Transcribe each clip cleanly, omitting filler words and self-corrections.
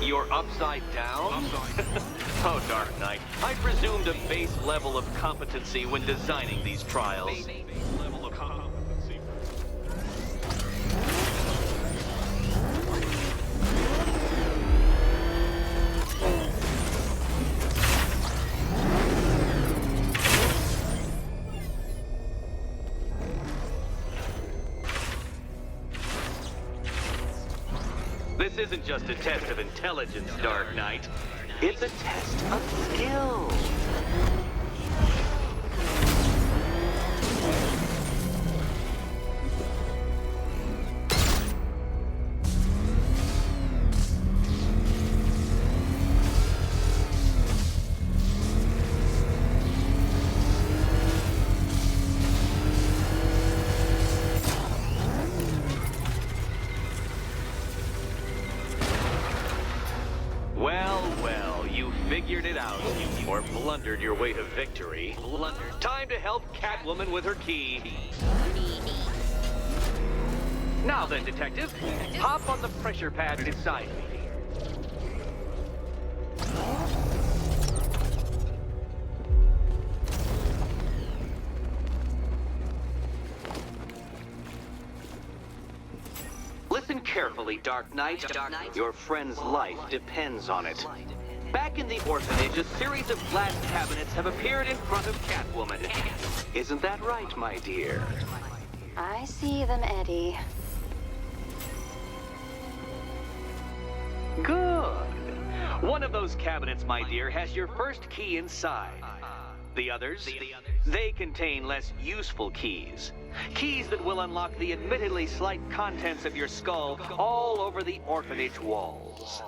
You're upside down? Oh, Dark Knight, I presumed a base level of competency when designing these trials. This isn't just a test of intelligence, Dark Knight. It's a test of skill. Well, you figured it out, or blundered your way to victory. Time to help Catwoman with her key. Now then, Detective, hop on the pressure pad beside me. Listen carefully, Dark Knight. Your friend's life depends on it. Back in the orphanage, a series of glass cabinets have appeared in front of Catwoman. Isn't that right, my dear? I see them, Eddie. Good. One of those cabinets, my dear, has your first key inside. The others, they contain less useful keys. Keys that will unlock the admittedly slight contents of your skull all over the orphanage walls.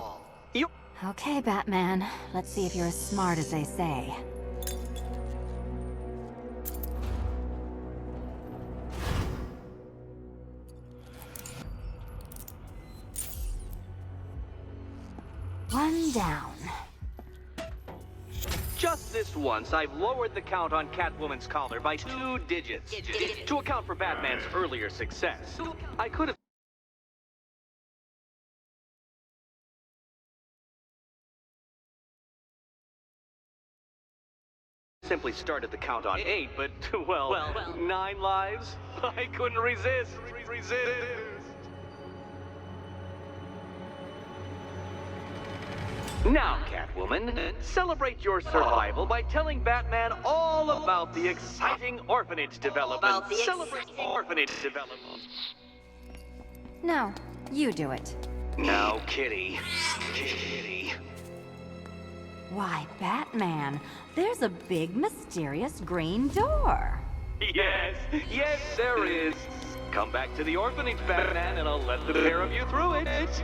Okay, Batman. Let's see if you're as smart as they say. One down. Just this once, I've lowered the count on Catwoman's collar by 2 digits to account for Batman's earlier success. I could have simply started the count on 8, but, well, 9 lives? I couldn't resist. Now, Catwoman, celebrate your survival by telling Batman all about the exciting orphanage development. Celebrate orphanage development. No, you do it. Now, Kitty. Kitty. Why, Batman, there's a big, mysterious green door. Yes, there is. Come back to the orphanage, Batman, and I'll let the pair of you through it.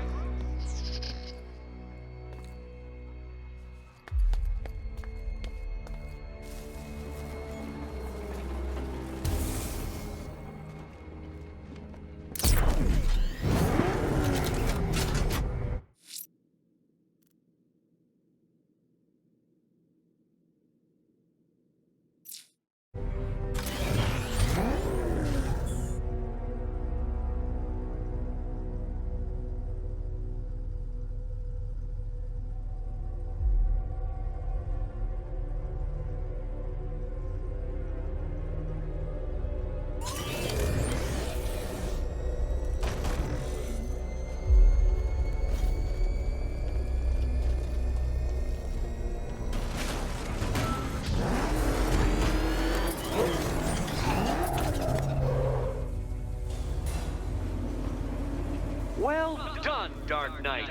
Well done, Dark Knight.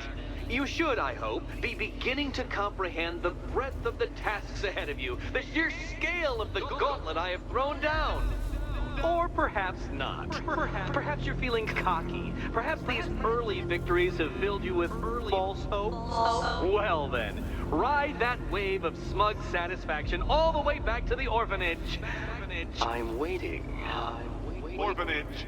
You should, I hope, be beginning to comprehend the breadth of the tasks ahead of you, the sheer scale of the gauntlet I have thrown down. Or perhaps not. Perhaps you're feeling cocky. Perhaps these early victories have filled you with false hope. Well then, ride that wave of smug satisfaction all the way back to the orphanage. I'm waiting. Orphanage.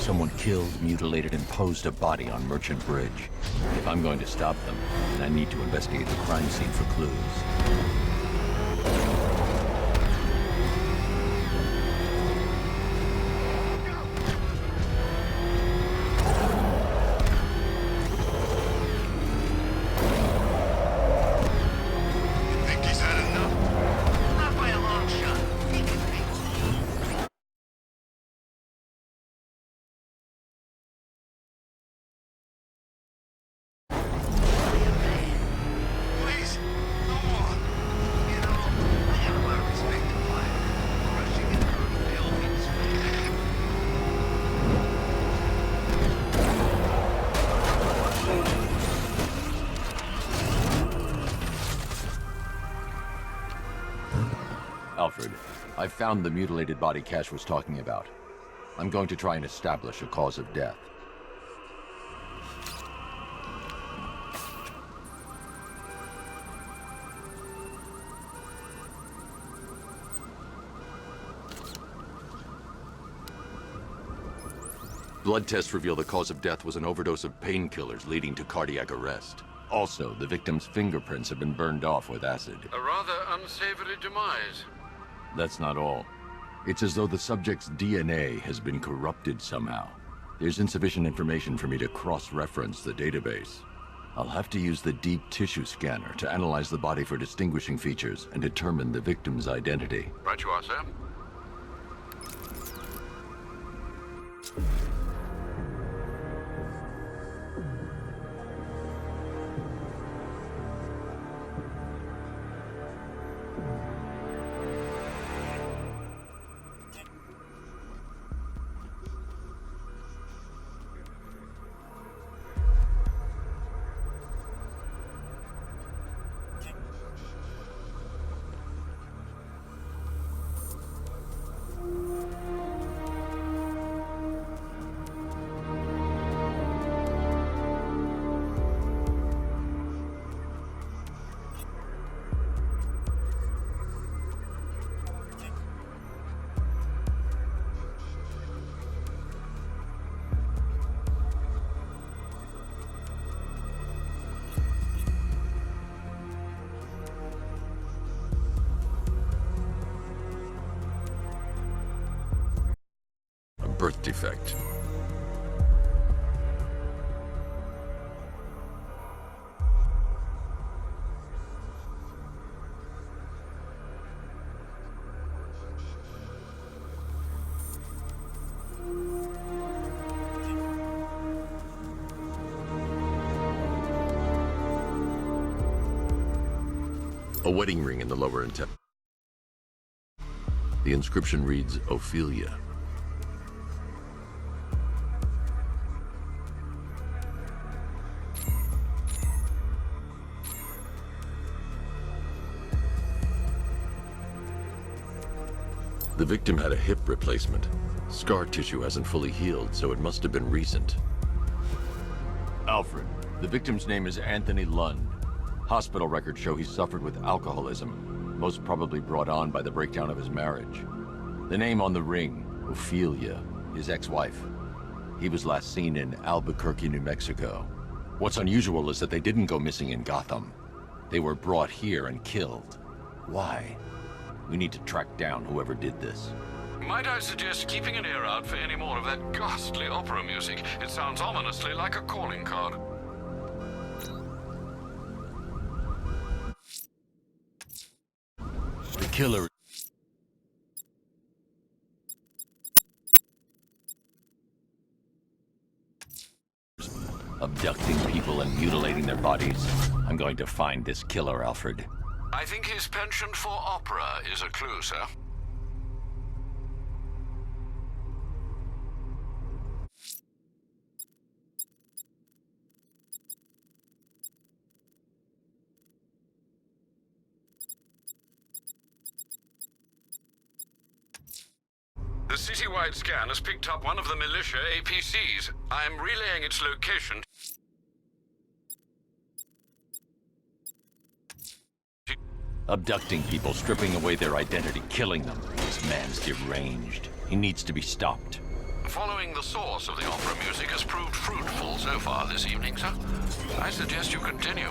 Someone killed, mutilated, and posed a body on Merchant Bridge. If I'm going to stop them, then I need to investigate the crime scene for clues. Alfred, I found the mutilated body Cash was talking about. I'm going to try and establish a cause of death. Blood tests reveal the cause of death was an overdose of painkillers leading to cardiac arrest. Also, the victim's fingerprints have been burned off with acid. A rather unsavory demise. That's not all. It's as though the subject's DNA has been corrupted somehow. There's insufficient information for me to cross-reference the database. I'll have to use the deep tissue scanner to analyze the body for distinguishing features and determine the victim's identity. Right you are, sir. Birth defect. A wedding ring in the lower intent. The inscription reads, Ophelia. The victim had a hip replacement. Scar tissue hasn't fully healed, so it must have been recent. Alfred, the victim's name is Anthony Lund. Hospital records show he suffered with alcoholism, most probably brought on by the breakdown of his marriage. The name on the ring, Ophelia, his ex-wife. He was last seen in Albuquerque, New Mexico. What's unusual is that they didn't go missing in Gotham. They were brought here and killed. Why? We need to track down whoever did this. Might I suggest keeping an ear out for any more of that ghastly opera music? It sounds ominously like a calling card. The killer... abducting people and mutilating their bodies. I'm going to find this killer, Alfred. I think his penchant for opera is a clue, sir. The citywide scan has picked up one of the militia APCs. I am relaying its location. Abducting people, stripping away their identity, killing them. This man's deranged. He needs to be stopped. Following the source of the opera music has proved fruitful so far this evening, sir. I suggest you continue.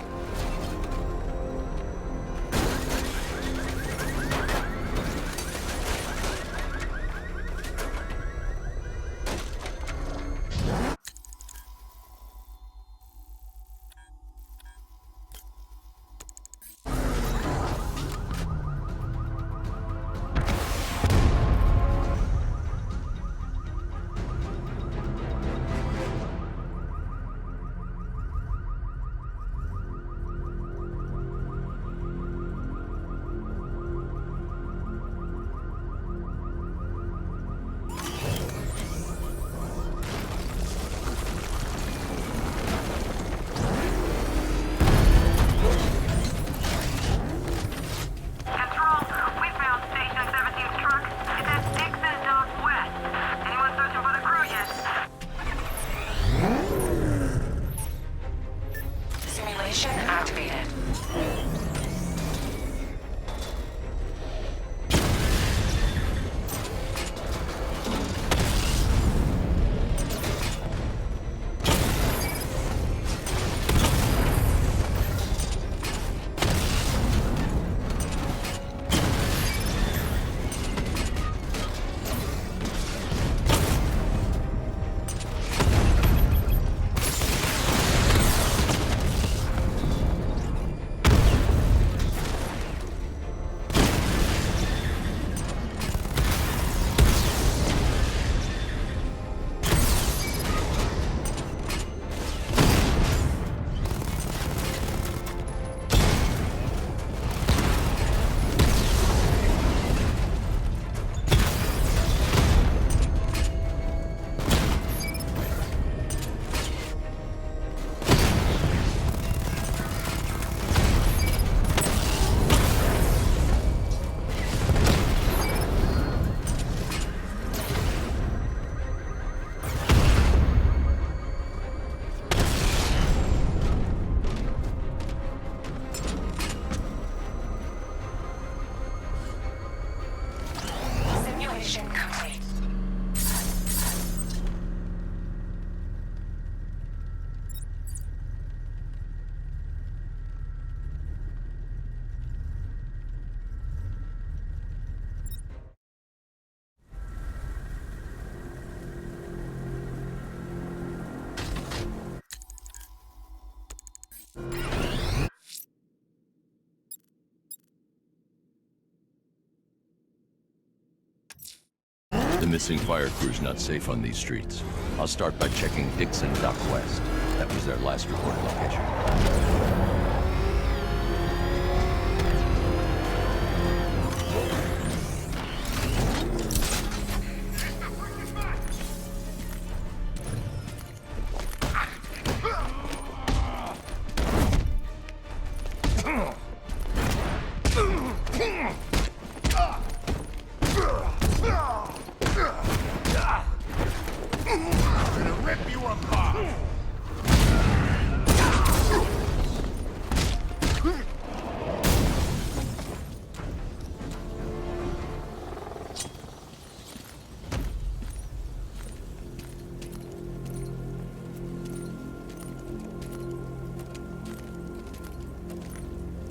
The missing fire crew's not safe on these streets. I'll start by checking Dixon Dock West. That was their last reported location.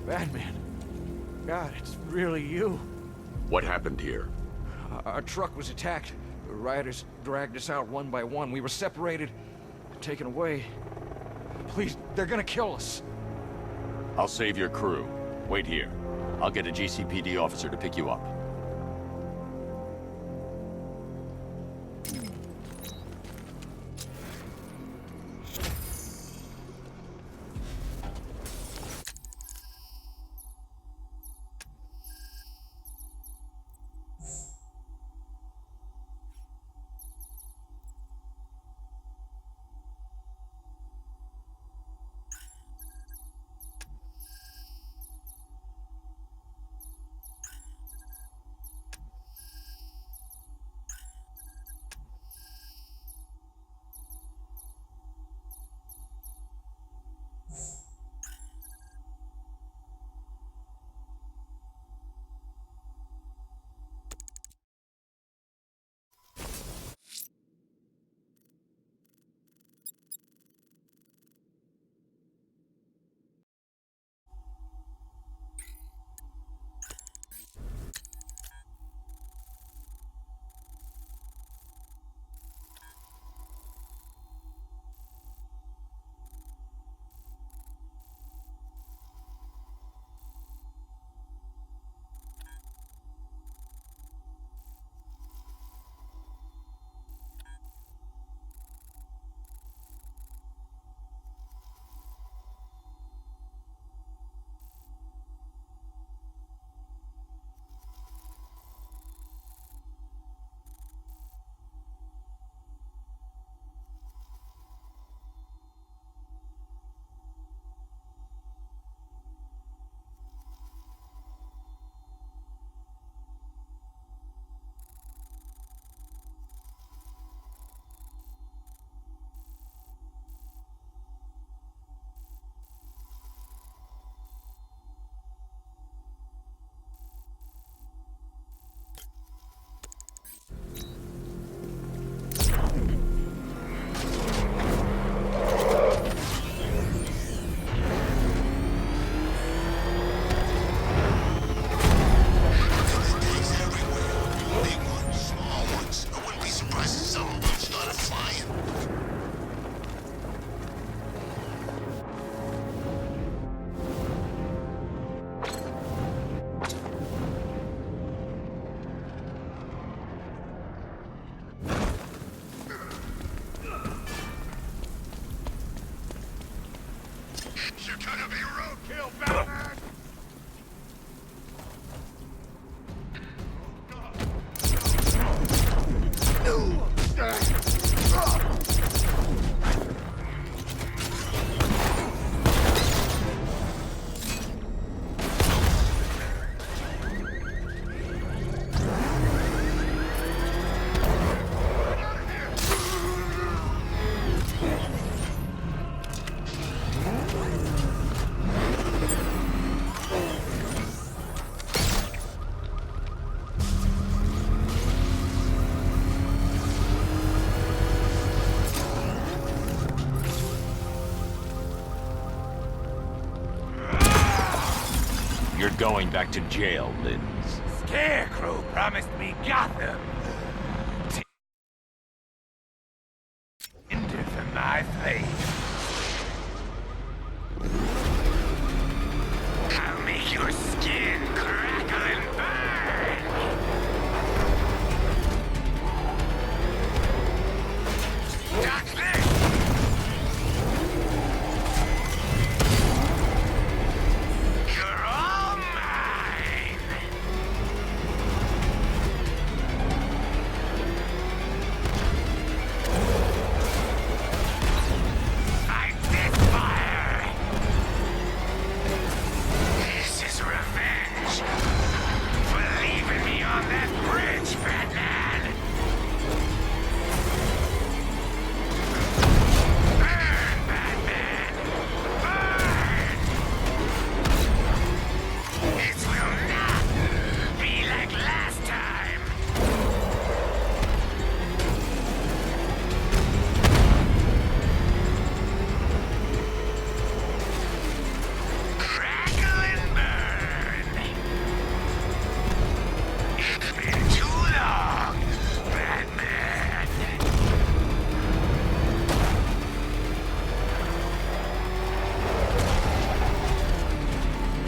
Batman. God, it's really you. What happened here? Our truck was attacked. The rioters dragged us out one by one. We were separated, taken away. Please, they're gonna kill us. I'll save your crew. Wait here. I'll get a GCPD officer to pick you up. gonna be roadkill, Batman! You're going back to jail, Linz. Scarecrow promised me Gotham. Tender for my flame. I'll make your skin crackle and burn. Dodge this! You're all mine! Fight this fire! This is revenge for leaving me on that bridge, Batman! Burn, Batman! Burn! It will not be like last time! Crackle and burn! It's been too long, Batman!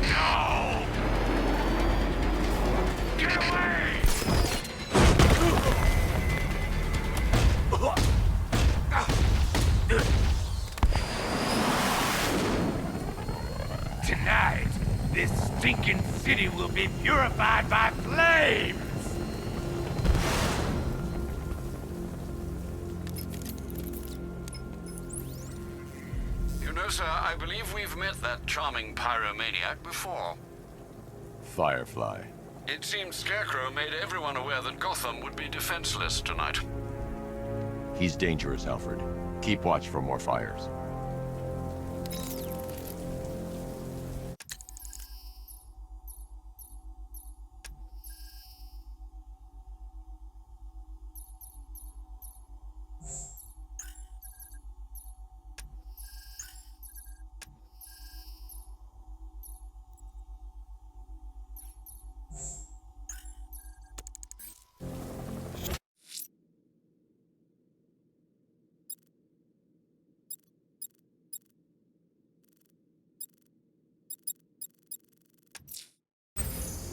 No! Get away! Tonight, this stinking city will be purified by flames! You know, sir, I believe we've met that charming pyromaniac before. Firefly. It seems Scarecrow made everyone aware that Gotham would be defenseless tonight. He's dangerous, Alfred. Keep watch for more fires.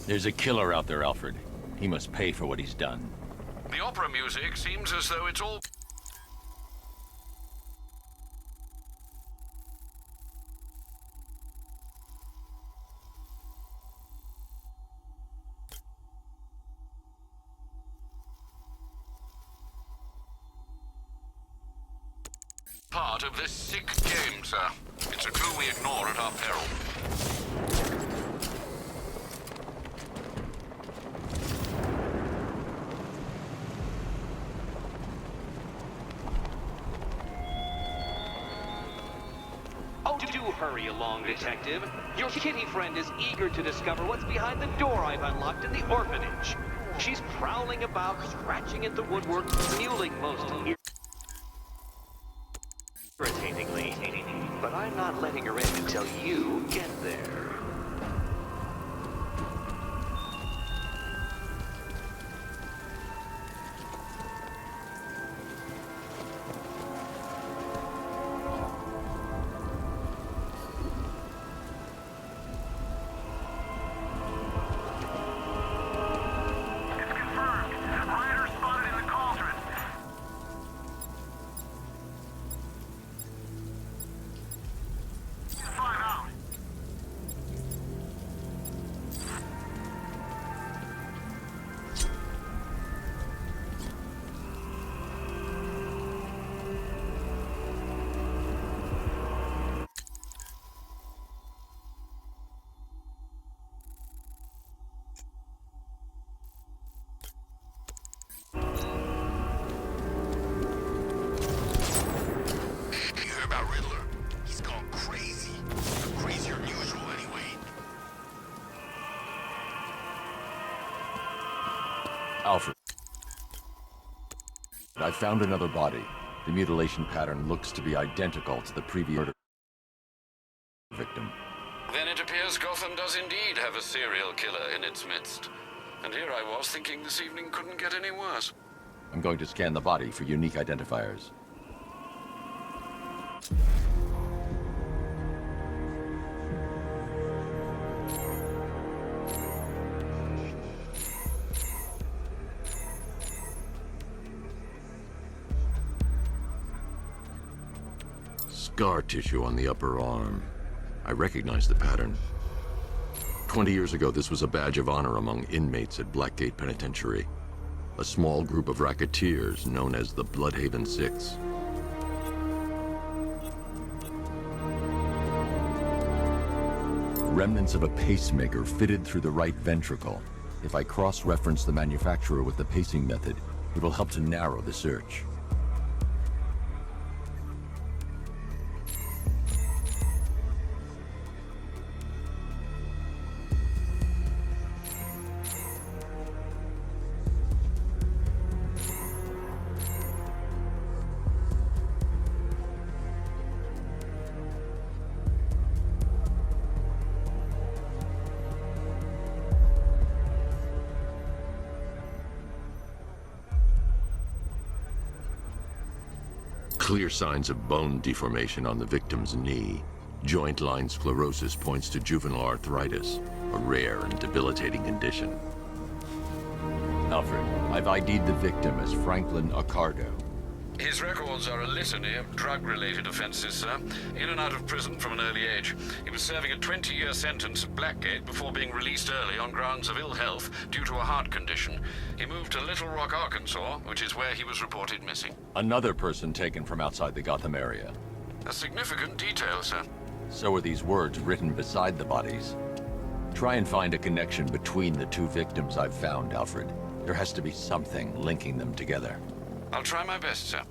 There's a killer out there, Alfred. He must pay for what he's done. The opera music seems as though it's all... part of this sick game, sir. It's a clue we ignore at our peril. Oh, do hurry along, Detective. Your kitty friend is eager to discover what's behind the door I've unlocked in the orphanage. She's prowling about, scratching at the woodwork, mewling most irritatingly. But I'm not letting her in until you get there. Find out. I found another body. The mutilation pattern looks to be identical to the previous murder victim. Then it appears Gotham does indeed have a serial killer in its midst. And here I was thinking this evening couldn't get any worse. I'm going to scan the body for unique identifiers. Scar tissue on the upper arm. I recognize the pattern. 20 years ago, this was a badge of honor among inmates at Blackgate Penitentiary. A small group of racketeers known as the Bloodhaven Six. Remnants of a pacemaker fitted through the right ventricle. If I cross-reference the manufacturer with the pacing method, it will help to narrow the search. Clear signs of bone deformation on the victim's knee. Joint line sclerosis points to juvenile arthritis, a rare and debilitating condition. Alfred, I've ID'd the victim as Franklin Accardo. His records are a litany of drug-related offenses, sir. In and out of prison from an early age. He was serving a 20-year sentence at Blackgate before being released early on grounds of ill health due to a heart condition. He moved to Little Rock, Arkansas, which is where he was reported missing. Another person taken from outside the Gotham area. A significant detail, sir. So are these words written beside the bodies. Try and find a connection between the two victims I've found, Alfred. There has to be something linking them together. I'll try my best, sir.